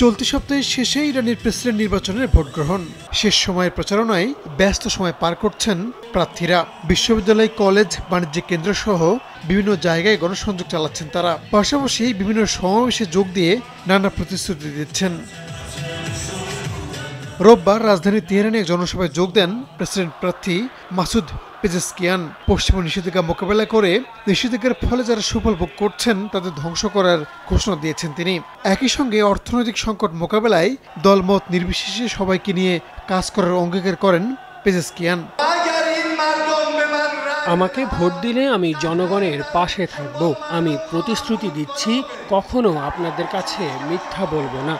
চলতি সপ্তাহের শেষে ইরানের প্রেসিডেন্ট নির্বাচনের ভোট গ্রহণ শেষ সময়ের প্রচারণায় ব্যস্ত সময় পার করছেন প্রার্থীরা। বিশ্ববিদ্যালয়, কলেজ, বাণিজ্যিক কেন্দ্র সহ বিভিন্ন জায়গায় গণসংযোগ চালাচ্ছেন তারা। পাশাপাশি বিভিন্ন সমাবেশে যোগ দিয়ে নানা প্রতিশ্রুতি দিচ্ছেন। রোববার রাজধানী তেহরানে এক জনসভায় যোগ দেন প্রেসিডেন্ট প্রার্থী মাসুদ পেজেশকিয়ান। পশ্চিমা নিষেধাজ্ঞা মোকাবেলা করে নিষেধাজ্ঞার ফলে যারা সুফল ভোগ করছেন তাদের ধ্বংস করার ঘোষণা দিয়েছেন তিনি। একই সঙ্গে অর্থনৈতিক সংকট মোকাবেলায় দলমত নির্বিশেষে সবাইকে নিয়ে কাজ করার অঙ্গীকার করেন পেজেশকিয়ান। আমাকে ভোট দিলে আমি জনগণের পাশে থাকব। আমি প্রতিশ্রুতি দিচ্ছি, কখনো আপনাদের কাছে মিথ্যা বলবো না।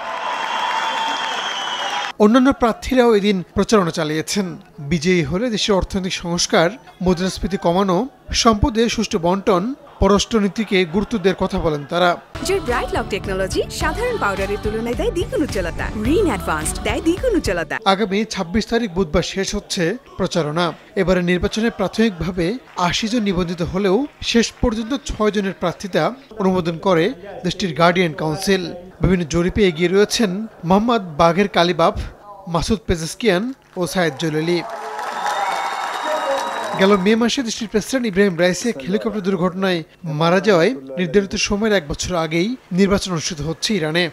অন্যান্য প্রার্থীরাও এদিন প্রচারণা চালিয়েছেন। বিজয়ী হলে দেশের অর্থনৈতিক সংস্কার, মুদ্রাস্ফীতি কমানো, সম্পদের সুষ্ঠু বন্টন, পররাষ্ট্রনীতিকে গুরুত্ব দেওয়ার কথা বলেন তারা। ব্রাইট লক টেকনোলজি সাধারণ পাউডারের তুলনায় দেয় দ্বিগুণ উজ্জ্বলতা। রিন অ্যাডভান্সড দেয় দ্বিগুণ উজ্জ্বলতা। আগামী 26 তারিখ বুধবার শেষ হচ্ছে প্রচারণা। এবারে নির্বাচনে প্রাথমিকভাবে 80 জন নিবন্ধিত হলেও শেষ পর্যন্ত 6 জনের প্রার্থিতা অনুমোদন করে দেশটির গার্ডিয়ান কাউন্সিল। বিভিন্ন জরিপে এগিয়ে রয়েছেন মোহাম্মদ বাঘের কালিবাফ, মাসুদ পেজেশকিয়ান ও সায়েদ জলিলি। গেল মে মাসে দেশটির প্রেসিডেন্ট ইব্রাহিম রাইসি হেলিকপ্টার দুর্ঘটনায় মারা যাওয়ায় নির্ধারিত সময়ের 1 বছর আগেই নির্বাচন অনুষ্ঠিত হচ্ছে ইরানে।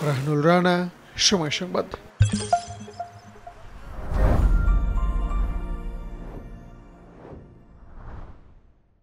রাহনুল রানা, সময় সংবাদ।